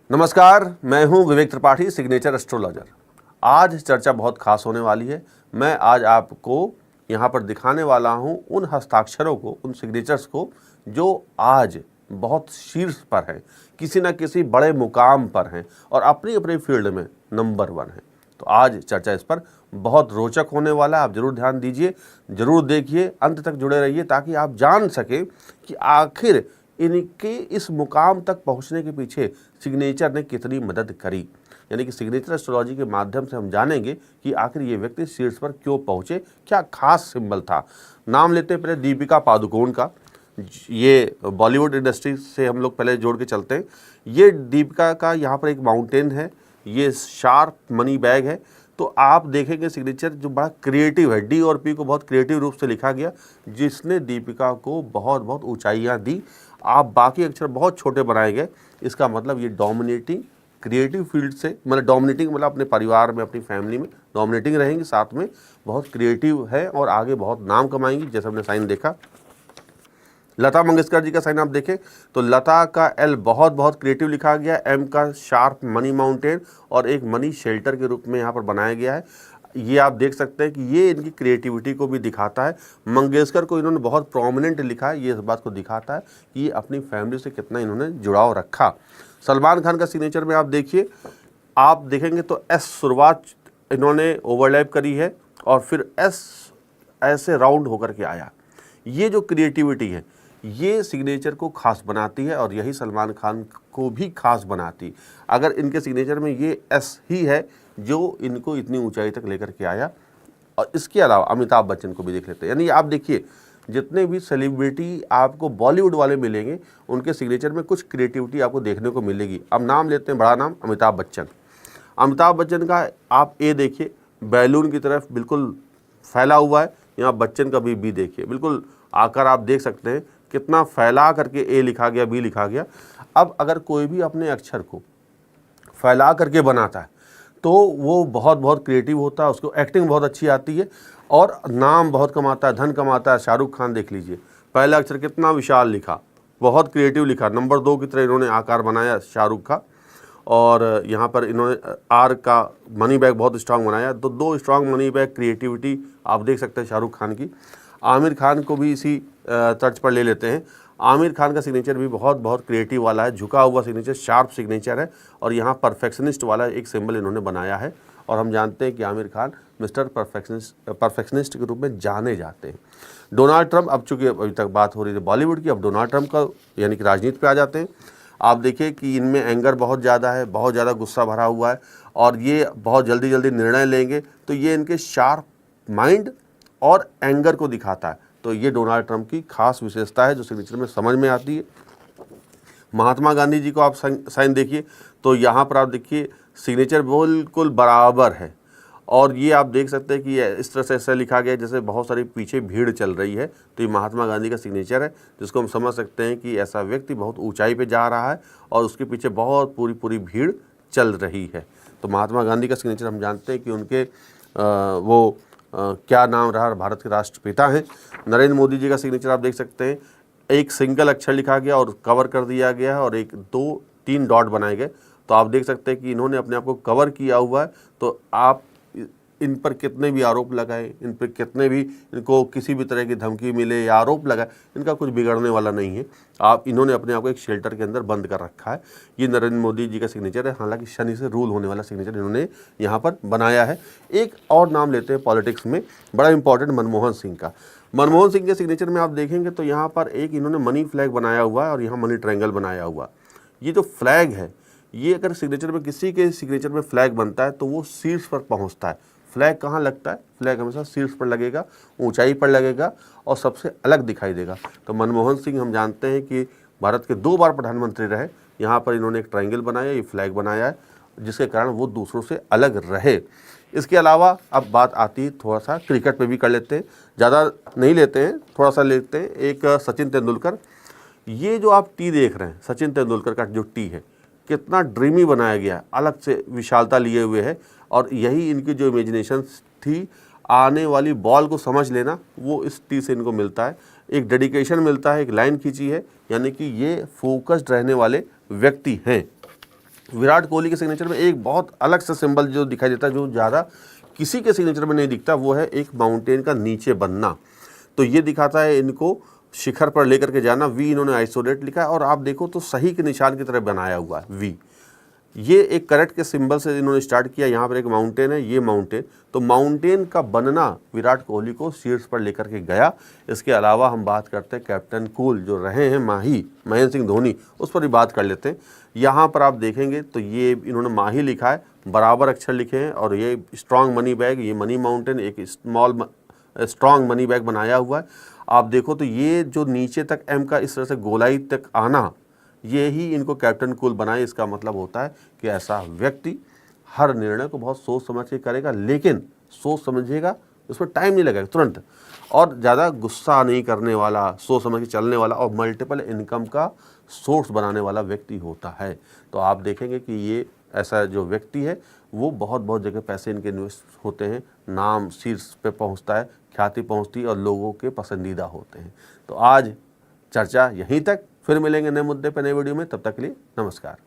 नमस्कार, मैं हूं विवेक त्रिपाठी, सिग्नेचर एस्ट्रोलॉजर। आज चर्चा बहुत खास होने वाली है। मैं आज आपको यहां पर दिखाने वाला हूं उन हस्ताक्षरों को, उन सिग्नेचर्स को जो आज बहुत शीर्ष पर हैं, किसी न किसी बड़े मुकाम पर हैं और अपनी अपनी फील्ड में नंबर 1 है। तो आज चर्चा इस पर बहुत रोचक होने वाला है। आप जरूर ध्यान दीजिए, जरूर देखिए, अंत तक जुड़े रहिए ताकि आप जान सकें कि आखिर इनके इस मुकाम तक पहुंचने के पीछे सिग्नेचर ने कितनी मदद करी। यानी कि सिग्नेचर एस्ट्रोलॉजी के माध्यम से हम जानेंगे कि आखिर ये व्यक्ति शीर्ष पर क्यों पहुंचे, क्या खास सिंबल था। नाम लेते हैं पहले दीपिका पादुकोण का। ये बॉलीवुड इंडस्ट्री से हम लोग पहले जोड़ के चलते हैं। ये दीपिका का यहाँ पर एक माउंटेन है, ये शार्प मनी बैग है। तो आप देखेंगे सिग्नेचर जो बड़ा क्रिएटिव है, डी और पी को बहुत क्रिएटिव रूप से लिखा गया, जिसने दीपिका को बहुत बहुत ऊंचाइयां दी। आप बाकी अक्षर बहुत छोटे बनाए गए। इसका मतलब ये डोमिनेटिंग क्रिएटिव फील्ड से, मतलब डोमिनेटिंग मतलब अपने परिवार में, अपनी फैमिली में डोमिनेटिंग रहेंगी, साथ में बहुत क्रिएटिव है और आगे बहुत नाम कमाएंगी। जैसे हमने साइन देखा, लता मंगेशकर जी का साइन आप देखें तो लता का एल बहुत बहुत क्रिएटिव लिखा गया, एम का शार्प मनी माउंटेन और एक मनी शेल्टर के रूप में यहाँ पर बनाया गया है। ये आप देख सकते हैं कि ये इनकी क्रिएटिविटी को भी दिखाता है। मंगेशकर को इन्होंने बहुत प्रोमिनेंट लिखा है, ये इस बात को दिखाता है कि ये अपनी फैमिली से कितना इन्होंने जुड़ाव रखा। सलमान खान का सिग्नेचर में आप देखिए, आप देखेंगे तो एस शुरुआत इन्होंने ओवरलैप करी है और फिर एस ऐसे राउंड होकर के आया। ये जो क्रिएटिविटी है ये सिग्नेचर को खास बनाती है और यही सलमान खान को भी खास बनाती। अगर इनके सिग्नेचर में ये एस ही है जो इनको इतनी ऊंचाई तक लेकर के आया। और इसके अलावा अमिताभ बच्चन को भी देख लेते हैं। यानी आप देखिए, जितने भी सेलिब्रिटी आपको बॉलीवुड वाले मिलेंगे उनके सिग्नेचर में कुछ क्रिएटिविटी आपको देखने को मिलेगी। अब नाम लेते हैं, बड़ा नाम अमिताभ बच्चन। अमिताभ बच्चन का आप ए देखिए, बैलून की तरफ बिल्कुल फैला हुआ है। यहाँ बच्चन का भी देखिए, बिल्कुल आकार आप देख सकते हैं कितना फैला करके ए लिखा गया, बी लिखा गया। अब अगर कोई भी अपने अक्षर को फैला करके बनाता है तो वो बहुत बहुत क्रिएटिव होता है, उसको एक्टिंग बहुत अच्छी आती है और नाम बहुत कमाता है, धन कमाता है। शाहरुख खान देख लीजिए, पहला अक्षर कितना विशाल लिखा, बहुत क्रिएटिव लिखा, नंबर 2 की तरह इन्होंने आकार बनाया शाहरुख का। और यहाँ पर इन्होंने आर का मनी बैग बहुत स्ट्रांग बनाया। तो 2 स्ट्रांग मनी बैग क्रिएटिविटी आप देख सकते हैं शाहरुख खान की। आमिर खान को भी इसी तर्ज पर ले लेते हैं। आमिर खान का सिग्नेचर भी बहुत बहुत क्रिएटिव वाला है, झुका हुआ सिग्नेचर, शार्प सिग्नेचर है और यहाँ परफेक्शनिस्ट वाला एक सिंबल इन्होंने बनाया है। और हम जानते हैं कि आमिर खान मिस्टर परफेक्शनिस्ट के रूप में जाने जाते हैं। डोनाल्ड ट्रंप, अब चूंकि अभी तक बात हो रही थी बॉलीवुड की, अब डोनाल्ड ट्रंप का यानी कि राजनीति पे आ जाते हैं। आप देखिए कि इनमें एंगर बहुत ज़्यादा है, बहुत ज़्यादा गुस्सा भरा हुआ है और ये बहुत जल्दी जल्दी निर्णय लेंगे। तो ये इनके शार्प माइंड और एंगर को दिखाता है। तो ये डोनाल्ड ट्रंप की खास विशेषता है जो सिग्नेचर में समझ में आती है। महात्मा गांधी जी को आप साइन देखिए तो यहाँ पर आप देखिए सिग्नेचर बिल्कुल बराबर है और ये आप देख सकते हैं कि इस तरह से ऐसा लिखा गया है जैसे बहुत सारी पीछे भीड़ चल रही है। तो ये महात्मा गांधी का सिग्नेचर है, जिसको हम समझ सकते हैं कि ऐसा व्यक्ति बहुत ऊंचाई पे जा रहा है और उसके पीछे बहुत पूरी भीड़ चल रही है। तो महात्मा गांधी का सिग्नेचर हम जानते हैं कि उनके क्या नाम रहा, भारत के राष्ट्रपिता हैं। नरेंद्र मोदी जी का सिग्नेचर आप देख सकते हैं, एक सिंगल अक्षर लिखा गया और कवर कर दिया गया है और 1 2 3 डॉट बनाए गए। तो आप देख सकते हैं कि इन्होंने अपने आप को कवर किया हुआ है। तो आप इन पर कितने भी आरोप लगाए, इन पर कितने भी इनको किसी भी तरह की धमकी मिले या आरोप लगाए, इनका कुछ बिगड़ने वाला नहीं है। इन्होंने अपने आप को एक शेल्टर के अंदर बंद कर रखा है। ये नरेंद्र मोदी जी का सिग्नेचर है, हालांकि शनि से रूल होने वाला सिग्नेचर इन्होंने यहाँ पर बनाया है। एक और नाम लेते हैं पॉलिटिक्स में, बड़ा इंपॉर्टेंट, मनमोहन सिंह का। मनमोहन सिंह के सिग्नेचर में आप देखेंगे तो यहाँ पर एक इन्होंने मनी फ्लैग बनाया हुआ है और यहाँ मनी ट्रायंगल बनाया हुआ। ये जो फ्लैग है, ये अगर सिग्नेचर में किसी के सिग्नेचर में फ्लैग बनता है तो वो शीर्ष पर पहुँचता है। फ्लैग कहाँ लगता है? फ्लैग हमेशा शीर्ष पर लगेगा, ऊंचाई पर लगेगा और सबसे अलग दिखाई देगा। तो मनमोहन सिंह हम जानते हैं कि भारत के 2 बार प्रधानमंत्री रहे। यहाँ पर इन्होंने एक ट्रायंगल बनाया, ये फ्लैग बनाया है, जिसके कारण वो दूसरों से अलग रहे। इसके अलावा अब बात आती है थोड़ा सा क्रिकेट पे भी कर लेते हैं, ज़्यादा नहीं लेते हैं, थोड़ा सा लेते हैं। एक सचिन तेंदुलकर, ये जो आप टी देख रहे हैं, सचिन तेंदुलकर का जो टी है, कितना ड्रीमी बनाया गया, अलग से विशालता लिए हुए है और यही इनकी जो इमेजिनेशन थी, आने वाली बॉल को समझ लेना, वो इस टी से इनको मिलता है। एक डेडिकेशन मिलता है, एक लाइन खींची है, यानी कि ये फोकस्ड रहने वाले व्यक्ति हैं। विराट कोहली के सिग्नेचर में एक बहुत अलग सा सिंबल जो दिखाई देता है, जो ज़्यादा किसी के सिग्नेचर में नहीं दिखता, वो है एक माउंटेन का नीचे बनना। तो ये दिखाता है इनको शिखर पर लेकर के जाना। वी इन्होंने आइसोलेट लिखा है और आप देखो तो सही के निशान की तरह बनाया हुआ है वी। ये एक करेक्ट के सिंबल से इन्होंने स्टार्ट किया। यहाँ पर एक माउंटेन है, ये माउंटेन, तो माउंटेन का बनना विराट कोहली को शीर्ष पर लेकर के गया। इसके अलावा हम बात करते हैं कैप्टन कूल जो रहे हैं माही, महेंद्र सिंह धोनी, उस पर भी बात कर लेते हैं। यहाँ पर आप देखेंगे तो ये इन्होंने माही लिखा है, बराबर अक्षर लिखे हैं, और ये स्ट्रॉन्ग मनी बैग, ये मनी माउंटेन, एक स्ट्रॉन्ग मनी बैग बनाया हुआ है। आप देखो तो ये जो नीचे तक एम का इस तरह से गोलाई तक आना, ये ही इनको कैप्टन कूल बनाए। इसका मतलब होता है कि ऐसा व्यक्ति हर निर्णय को बहुत सोच समझ के करेगा, लेकिन सोच समझेगा, उस पर टाइम नहीं लगेगा तुरंत, और ज़्यादा गुस्सा नहीं करने वाला, सोच समझ के चलने वाला, और मल्टीपल इनकम का सोर्स बनाने वाला व्यक्ति होता है। तो आप देखेंगे कि ये ऐसा जो व्यक्ति है वो बहुत जगह पैसे इनके इन्वेस्ट होते हैं, नाम शीर्ष पे पहुंचता है, ख्याति पहुंचती है और लोगों के पसंदीदा होते हैं। तो आज चर्चा यहीं तक, फिर मिलेंगे नए मुद्दे पर नए वीडियो में, तब तक के लिए नमस्कार।